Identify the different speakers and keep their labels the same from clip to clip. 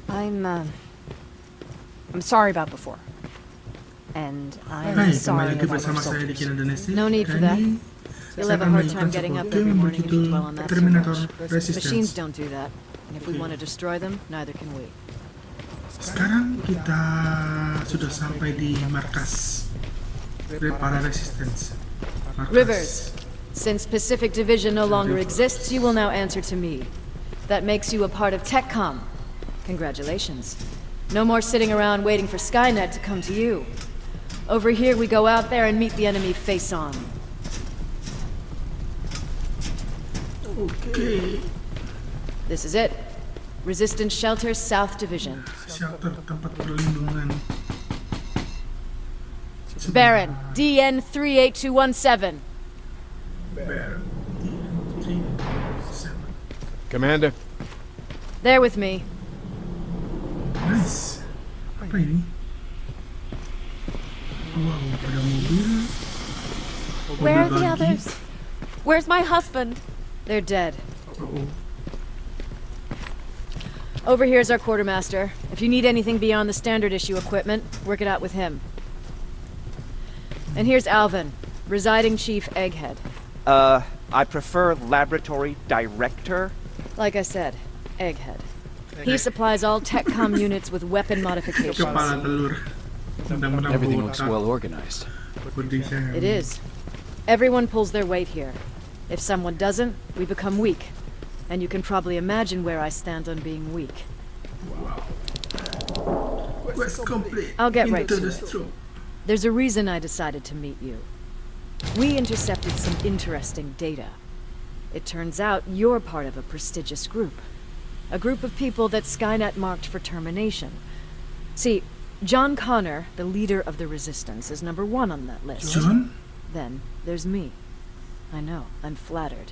Speaker 1: I'm sorry about before. And I'm
Speaker 2: Hai,
Speaker 1: sorry
Speaker 2: kembali lagi
Speaker 1: about
Speaker 2: bersama
Speaker 1: our
Speaker 2: saya di
Speaker 1: soldiers.
Speaker 2: Indonesia.
Speaker 1: No need for that.
Speaker 2: Kali
Speaker 1: You'll
Speaker 2: saya
Speaker 1: have a
Speaker 2: akan
Speaker 1: hard
Speaker 2: memainkan
Speaker 1: time getting
Speaker 2: sebuah
Speaker 1: up
Speaker 2: game
Speaker 1: every morning if you
Speaker 2: berjudul
Speaker 1: dwell on that so
Speaker 2: Terminator
Speaker 1: much. Machines
Speaker 2: Resistance.
Speaker 1: don't do that. And if we want to destroy them, neither can we.
Speaker 2: Sekarang kita sudah sampai di markas para Resistance.
Speaker 1: Rivers, since Pacific Division no longer exists, you will now answer to me. That makes you a part of TechCom. Congratulations. No more sitting around waiting for Skynet to come to you. Over here we go out there and meet the enemy face on.
Speaker 2: Oke.
Speaker 1: This is it. Resistance Shelter South Division.
Speaker 2: Shelter tempat perlindungan.
Speaker 1: Baron, DN 38217.
Speaker 2: Baron.
Speaker 3: Commander.
Speaker 1: There with me.
Speaker 2: Nice. Apa ini? Wow, ada mobil.
Speaker 4: Where are the
Speaker 2: bagi.
Speaker 4: others? Where's my husband?
Speaker 1: They're dead.
Speaker 2: Oh,
Speaker 1: Over here's our quartermaster. If you need anything beyond the standard issue equipment, work it out with him. And here's Alvin, residing chief Egghead.
Speaker 5: I prefer laboratory director.
Speaker 1: Like I said, Egghead. He supplies all TechCom units with weapon modifications.
Speaker 2: kepala telur. Benar-benar
Speaker 3: Everything looks
Speaker 2: botak.
Speaker 3: well organized.
Speaker 2: Berdesain.
Speaker 1: It is. Everyone pulls their weight here. If someone doesn't, we become weak. And you can probably imagine where I stand on being weak.
Speaker 2: Quest complete.
Speaker 1: I'll get right
Speaker 2: Into
Speaker 1: to
Speaker 2: the
Speaker 1: it.
Speaker 2: stroke.
Speaker 1: There's a reason I decided to meet you. We intercepted some interesting data. It turns out you're part of a prestigious group. A group of people that Skynet marked for termination. See, John Connor, the leader of the Resistance, is number 1 on that list.
Speaker 2: John?
Speaker 1: Then there's me. I know, I'm flattered.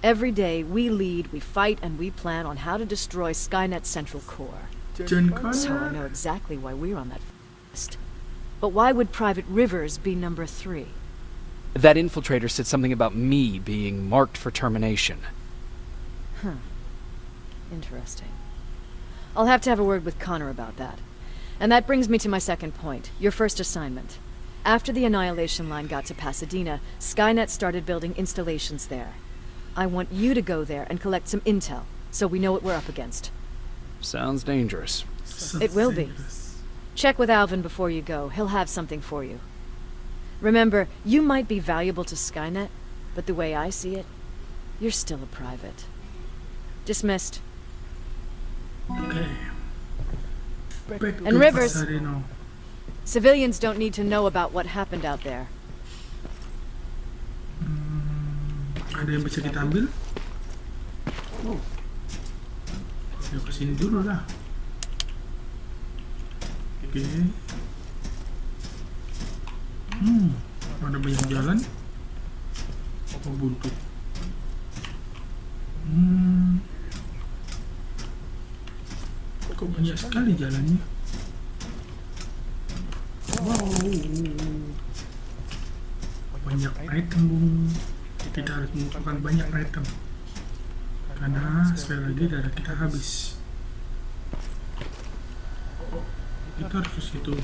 Speaker 1: Every day we lead, we fight, and we plan on how to destroy Skynet's central core.
Speaker 2: John
Speaker 1: So I
Speaker 2: Connor?
Speaker 1: know exactly why we're on that list. But why would Private Rivers be number 3?
Speaker 3: That infiltrator said something about me being marked for termination.
Speaker 1: Interesting. I'll have to have a word with Connor about that. And that brings me to my second point, your first assignment. After the Annihilation Line got to Pasadena, Skynet started building installations there. I want you to go there and collect some intel, so we know what we're up against.
Speaker 3: Sounds dangerous.
Speaker 1: It will be. Check with Alvin before you go. He'll have something for you. Remember, you might be valuable to Skynet, but the way I see it, you're still a private. Dismissed.
Speaker 2: Oke. Back
Speaker 1: And
Speaker 2: to
Speaker 1: Rivers.
Speaker 2: Pasadena.
Speaker 1: Civilians don't need to know about what happened out there.
Speaker 2: Ada yang bisa kita ambil? Ya kesini dulu lah. Oke. Ada banyak jalan. Oh, buntu. Kok banyak sekali jalannya? Wow. Banyak item, Bung. Kita harus mengumpulkan banyak item. Karena sekali lagi darah kita habis. Kita harus ke situ.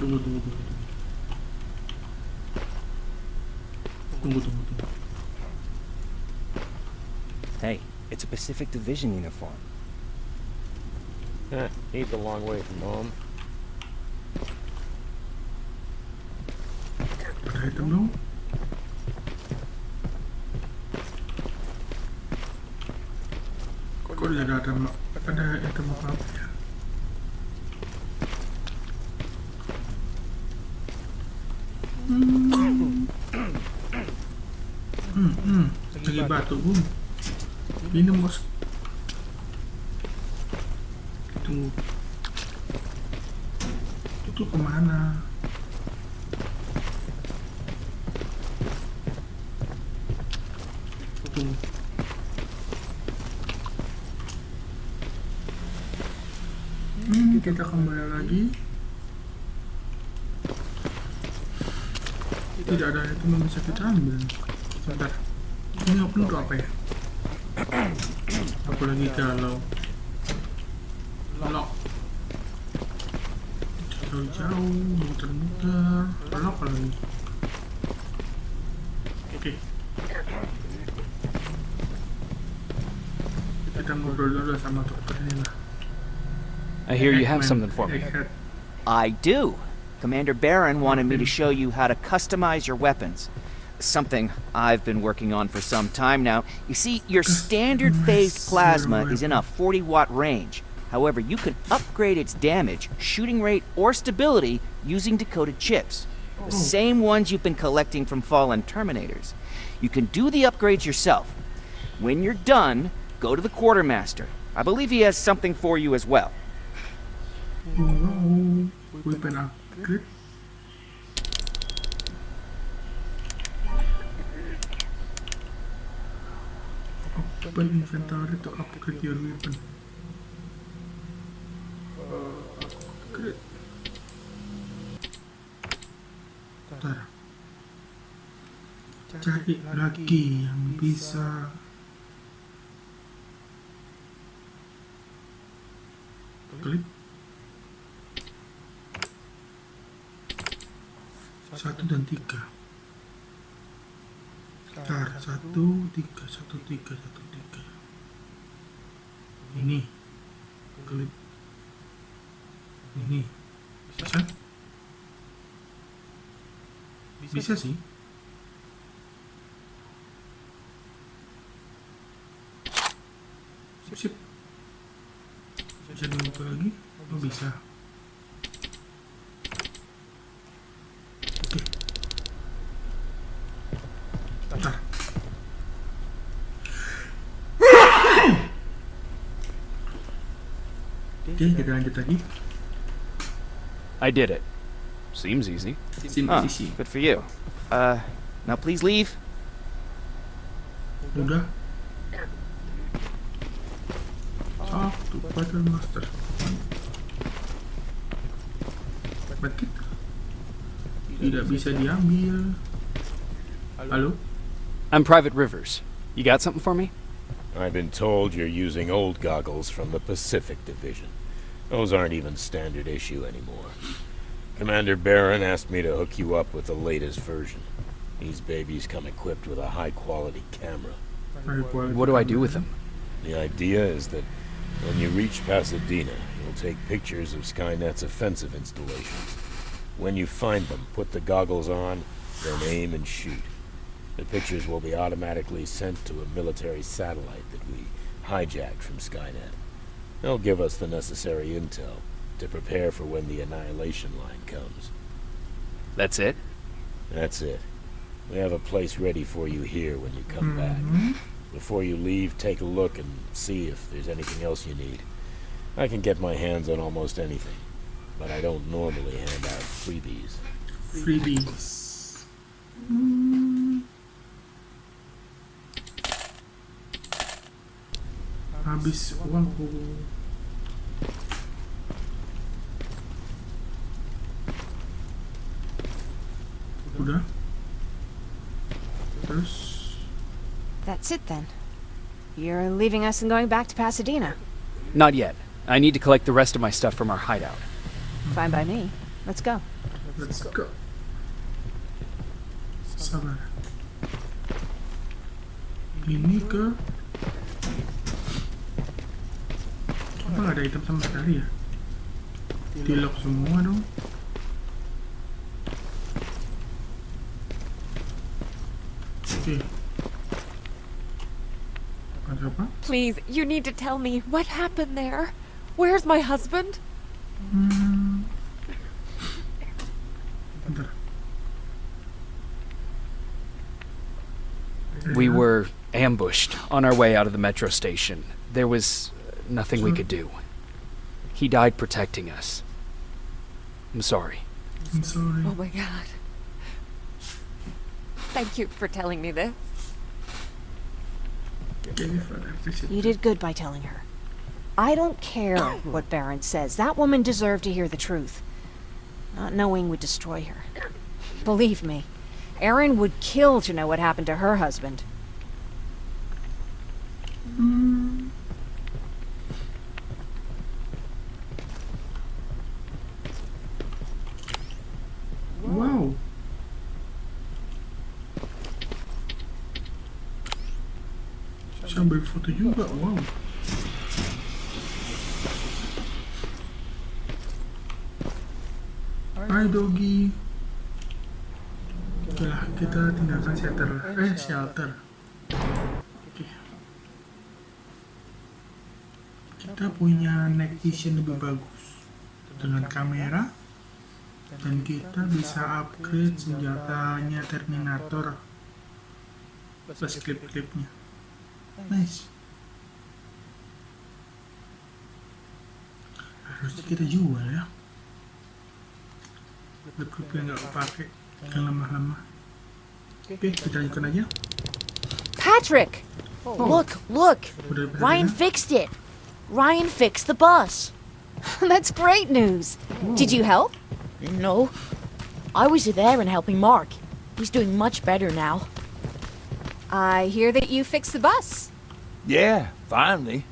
Speaker 2: Tunggu.
Speaker 5: Hey, it's a Pacific Division uniform.
Speaker 6: He's a long way from home.
Speaker 2: Ada item dong. Kok tidak ada item apa-apa ya? Lagi batuk, Bung. Minum, Bos. Tunggu. Itu kemana? Tunggu. Kita kembali lagi. Tidak ada item yang bisa kita ambil. Sebentar. Ini open untuk apa ya? Aku lagi galau. Lock. Jauh-jauh, muter-muter, lock lagi. Oke. Kita ngobrol dulu sama dokter ini lah.
Speaker 3: I hear you have something for me.
Speaker 7: I do. Commander Baron wanted me to show you how to customize your weapons. Something I've been working on for some time now. You see, your standard phased plasma is in a 40-watt range. However, you can upgrade its damage, shooting rate, or stability using decoded chips. The same ones you've been collecting from fallen Terminators. You can do the upgrades yourself. When you're done, go to the quartermaster. I believe he has something for you as well.
Speaker 2: Wow, weapon upgrade. Open inventory to upgrade your weapon. Upgrade. Bentar. Cari lagi yang bisa klik 1 dan 3. Bentar, 1, 3, 1, 3, 1, 3. Ini klik ini bisa? Bisa sih. Sip. Bisa dibuka lagi? Oh bisa. Oke. Bentar. Oke, kita lanjut lagi.
Speaker 3: I did it. Seems easy.
Speaker 7: Good for you. Now please leave.
Speaker 2: Udah. Talk to Battle Master. Bakit? Tidak bisa diambil. Halo?
Speaker 3: I'm Private Rivers. You got something for me?
Speaker 6: I've been told you're using old goggles from the Pacific Division. Those aren't even standard issue anymore. Commander Baron asked me to hook you up with the latest version. These babies come equipped with a high-quality camera.
Speaker 3: What do I do with them?
Speaker 6: The idea is that when you reach Pasadena, you'll take pictures of Skynet's offensive installations. When you find them, put the goggles on, then aim and shoot. The pictures will be automatically sent to a military satellite that we hijacked from Skynet. They'll give us the necessary intel to prepare for when the annihilation line comes.
Speaker 3: That's it?
Speaker 6: That's it. We have a place ready for you here when you come back. Before you leave, take a look and see if there's anything else you need. I can get my hands on almost anything, but I don't normally hand out freebies.
Speaker 2: Freebies. Habis uangku. Udah. Terus
Speaker 8: That's it then. You're leaving us and going back to Pasadena.
Speaker 3: Not yet. I need to collect the rest of my stuff from our hideout.
Speaker 8: Fine by me. Let's go.
Speaker 2: let's go. Sabar. Ini ke apa, nggak ada item sama sekali ya? Di lock semua dong. Oke. Ada apa?
Speaker 4: Please, you need to tell me what happened there. Where's my husband?
Speaker 2: Bentar.
Speaker 3: We were ambushed on our way out of the metro station. There was nothing we could do. He died protecting us. I'm sorry.
Speaker 2: I'm sorry.
Speaker 4: Oh my god. Thank you for telling me this.
Speaker 2: Jennifer, I appreciate
Speaker 8: You
Speaker 2: it.
Speaker 8: did good by telling her. I don't care what Baron says. That woman deserved to hear the truth. Not knowing would destroy her. Believe me, Erin would kill to know what happened to her husband.
Speaker 2: bisa ambil foto juga, wow. Hai doggy. Oke lah, kita tinggalkan shelter. Oke. Kita punya night vision lebih bagus dengan kamera, dan kita bisa upgrade senjatanya Terminator plus klip-klipnya. Nice. Harusnya kita jual ya. Klip-klip yang nggak kepake, yang lemah-lemah. Oke, kita lanjutkan aja.
Speaker 9: Patrick! Look!
Speaker 2: Udah
Speaker 9: Ryan fixed it! Ryan fixed the bus!
Speaker 8: That's great news. Did you help?
Speaker 9: No. I was there and helping Mark. He's doing much better now.
Speaker 8: I hear that you fixed the bus.
Speaker 10: Yeah, finally.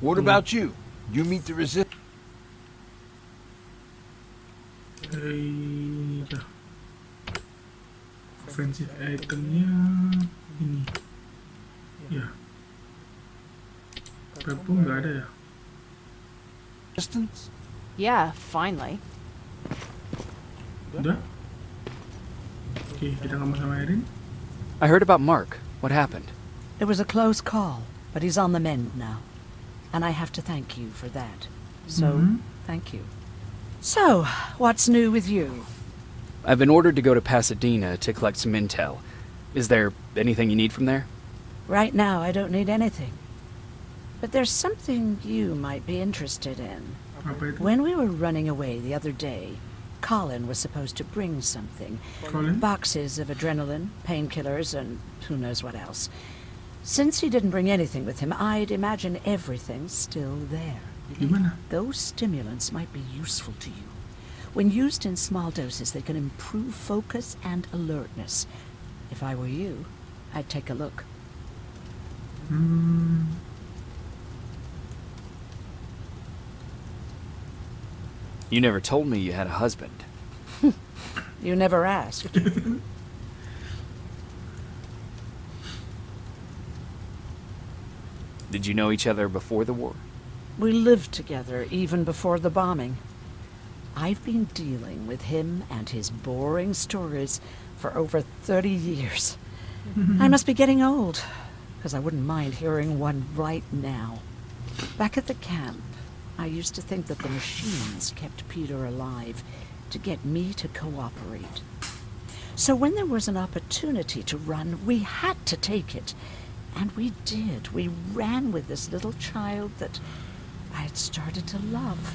Speaker 10: What about you? You meet the resist.
Speaker 2: Dah. Offensive itemnya ini. Ya. Perpum nggak ada ya?
Speaker 10: Distance?
Speaker 8: Yeah, finally.
Speaker 2: Udah? Oke, kita ngomong sama Erin.
Speaker 3: I heard about Mark. What happened?
Speaker 11: It was a close call, but he's on the mend now. And I have to thank you for that. So, thank you. So, what's new with you?
Speaker 3: I've been ordered to go to Pasadena to collect some intel. Is there anything you need from there?
Speaker 11: Right now, I don't need anything. But there's something you might be interested in.
Speaker 2: Apa itu?
Speaker 11: When we were running away the other day, Colin was supposed to bring something.
Speaker 2: Colin?
Speaker 11: Boxes of adrenaline, painkillers, and who knows what else. Since he didn't bring anything with him, I'd imagine everything's still there.
Speaker 2: Gimana?
Speaker 11: Those stimulants might be useful to you. When used in small doses, they can improve focus and alertness. If I were you, I'd take a look.
Speaker 3: You never told me you had a husband.
Speaker 11: You never asked.
Speaker 3: Did you know each other before the war?
Speaker 11: We lived together even before the bombing. I've been dealing with him and his boring stories for over 30 years. I must be getting old, because I wouldn't mind hearing one right now. Back at the camp, I used to think that the machines kept Peter alive to get me to cooperate. So when there was an opportunity to run, we had to take it. And we did. We ran with this little child that I had started to love.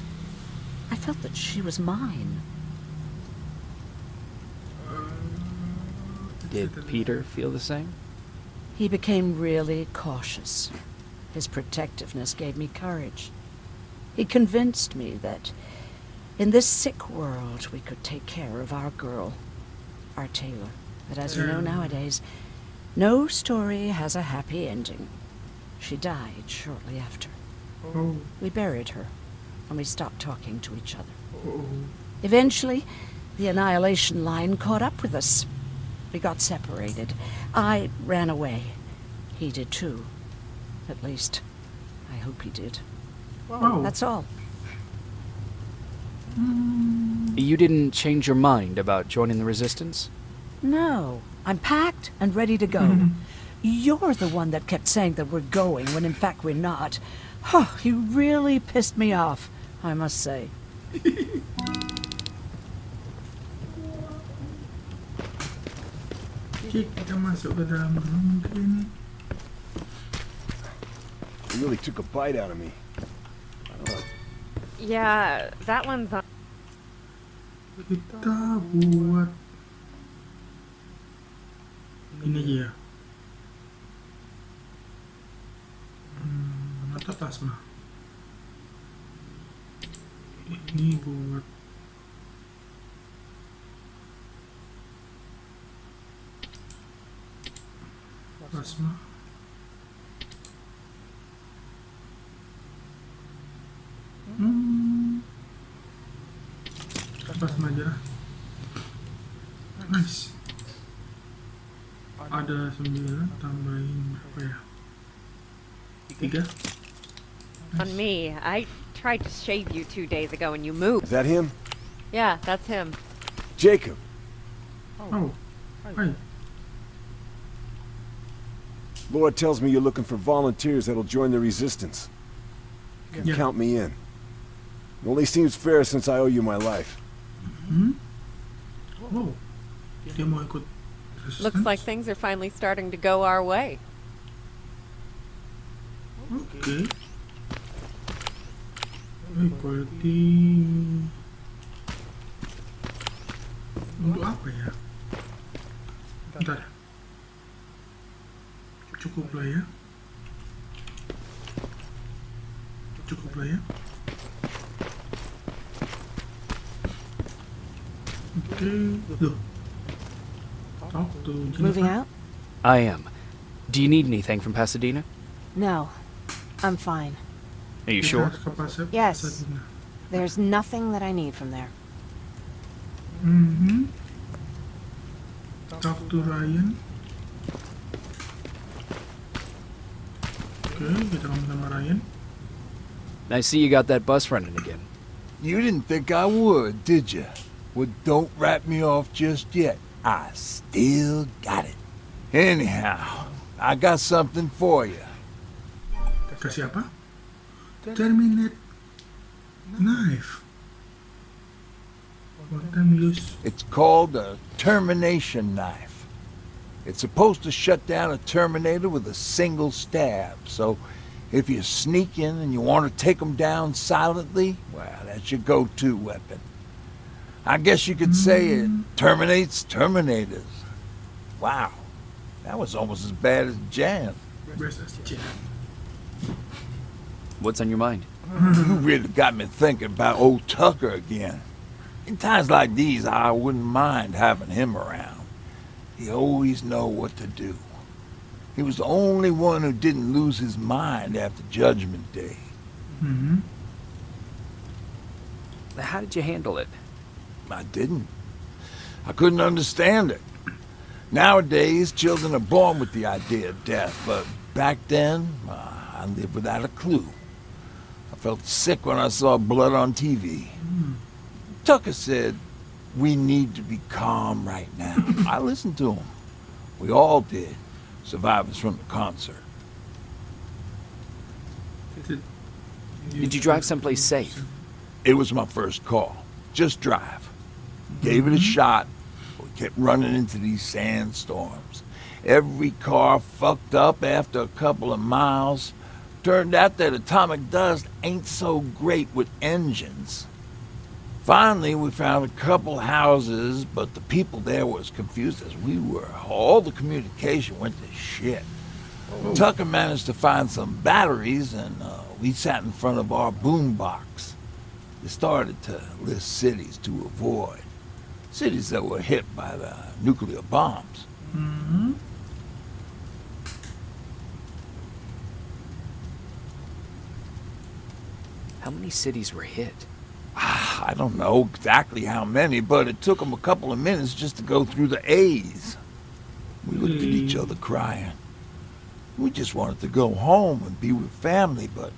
Speaker 11: I felt that she was mine.
Speaker 3: Did Peter feel the same?
Speaker 11: He became really cautious. His protectiveness gave me courage. He convinced me that in this sick world we could take care of our girl, our Taylor. But as you know nowadays, no story has a happy ending. She died shortly after.
Speaker 2: Oh.
Speaker 11: We buried her, and we stopped talking to each other.
Speaker 2: Oh.
Speaker 11: Eventually, the Annihilation Line caught up with us. We got separated. I ran away. He did too. At least, I hope he did.
Speaker 2: Wow.
Speaker 11: That's all.
Speaker 3: You didn't change your mind about joining the Resistance?
Speaker 11: No, I'm packed and ready to go. You're the one that kept saying that we're going when in fact we're not. Oh, you really pissed me off, I must say.
Speaker 2: Kita masuk ke dalam mungkin.
Speaker 10: It really took a bite out of me.
Speaker 4: Yeah, that one's on.
Speaker 2: Kita buat ini aja ya. Atau plasma. Ini buat plasma. Plasma aja lah. Nice. Ada 9, tambahin berapa ya? 3.
Speaker 4: On me, I tried to shave you 2 days ago and you moved.
Speaker 12: Is that him?
Speaker 4: Yeah, that's him.
Speaker 12: Jacob.
Speaker 2: Oh, hi.
Speaker 12: Lord tells me you're looking for volunteers that'll join the resistance. You can
Speaker 2: Yeah.
Speaker 12: count me in. It only seems fair since I owe you my life.
Speaker 2: Oh, dia mau ikut
Speaker 4: Looks like things are finally starting to go our way.
Speaker 2: Oke. Berarti untuk apa ya? Bentar. Cukup lah ya. Cukup lah ya. Oke. Loh. Talk to
Speaker 8: Moving
Speaker 2: Jennifer.
Speaker 8: out?
Speaker 3: I am. Do you need anything from Pasadena?
Speaker 8: No. I'm fine.
Speaker 3: Are you
Speaker 2: Kita
Speaker 3: sure?
Speaker 2: harus ke Pasar
Speaker 8: Yes.
Speaker 2: Pasadena.
Speaker 8: There's nothing that I need from there.
Speaker 2: Talk to Ryan. Oke, kita ngomong sama Ryan.
Speaker 3: I see you got that bus running again.
Speaker 10: You didn't think I would, did you? Well, don't wrap me off just yet. I still got it. Anyhow, I got something for you.
Speaker 2: Kasih apa? Terminator knife. What time use?
Speaker 10: It's called a termination knife. It's supposed to shut down a Terminator with a single stab, so if you sneak in and you want to take them down silently, well, that's your go-to weapon. I guess you could say it terminates Terminators. Wow, that was almost as bad as Jan.
Speaker 2: Best as Jan.
Speaker 3: What's on your mind?
Speaker 10: You really got me thinking about old Tucker again. In times like these, I wouldn't mind having him around. He always know what to do. He was the only one who didn't lose his mind after Judgment Day.
Speaker 3: How did you handle it?
Speaker 10: I didn't. I couldn't understand it. Nowadays, children are born with the idea of death, but back then, I lived without a clue. I felt sick when I saw blood on TV. Tucker said, we need to be calm right now. I listened to him. We all did. Survivors from the concert.
Speaker 3: Did you drive someplace safe?
Speaker 10: It was my first call. Just drive. Gave it a shot. We kept running into these sandstorms. Every car fucked up after a couple of miles. Turned out that atomic dust ain't so great with engines. Finally, we found a couple houses, but the people there were as confused as we were. All the communication went to shit. Tucker managed to find some batteries, and we sat in front of our boombox. They started to list cities to avoid. Cities that were hit by the nuclear bombs.
Speaker 3: How many cities were hit?
Speaker 10: I don't know exactly how many, but it took them a couple of minutes just to go through the A's. We looked at each other crying. We just wanted to go home and be with family, but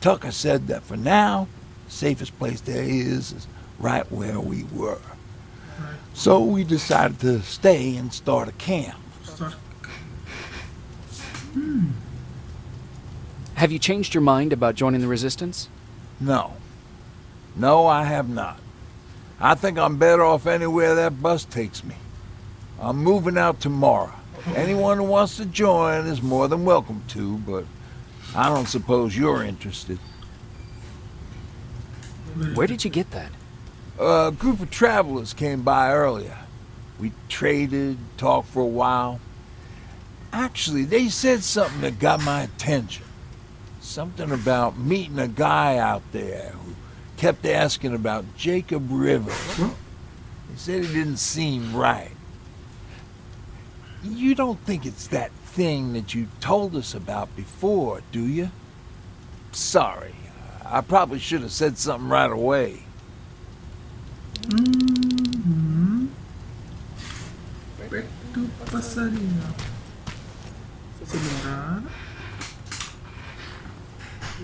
Speaker 10: Tucker said that for now, the safest place there is right where we were. So we decided to stay and start a camp.
Speaker 3: Have you changed your mind about joining the resistance?
Speaker 10: No. No, I have not. I think I'm better off anywhere that bus takes me. I'm moving out tomorrow. Anyone who wants to join is more than welcome to, but I don't suppose you're interested.
Speaker 3: Where did you get that?
Speaker 10: A group of travelers came by earlier. We traded, talked for a while. Actually, they said something that got my attention. Something about meeting a guy out there who kept asking about Jacob Rivers. They said he didn't seem right. You don't think it's that thing that you told us about before, do you? Sorry, I probably should have said something right away.
Speaker 2: Back to Pasadena. Sebentar.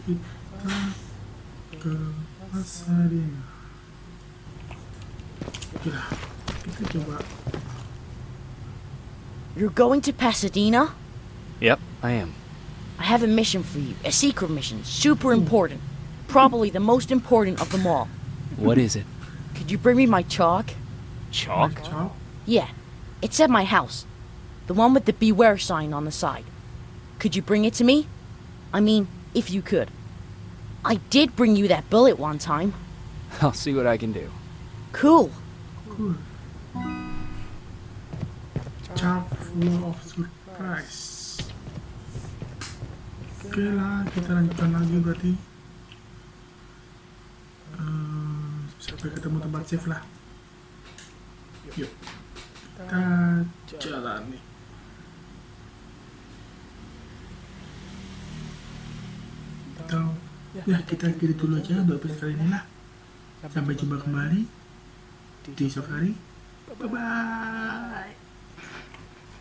Speaker 2: kita ke Pasadena. Oke lah, kita coba.
Speaker 9: You're going to Pasadena?
Speaker 3: Yep, I am.
Speaker 9: I have a mission for you. A secret mission. Super important. Probably the most important of them all.
Speaker 3: What is it?
Speaker 9: Could you bring me my chalk?
Speaker 3: Chalk?
Speaker 2: Chalk?
Speaker 9: Yeah. It's at my house. The one with the beware sign on the side. Could you bring it to me? I mean, if you could. I did bring you that bullet one time.
Speaker 3: I'll see what I can do.
Speaker 9: Cool.
Speaker 2: Cool. Chalk full of surprise. Oke lah, kita lanjutkan lagi berarti. Sampai ketemu tempat save lah. Yuk, kita jalan nih. Atau ya kita akhiri dulu aja untuk episode kali ini lah. Sampai jumpa kembali di esok hari. Bye bye.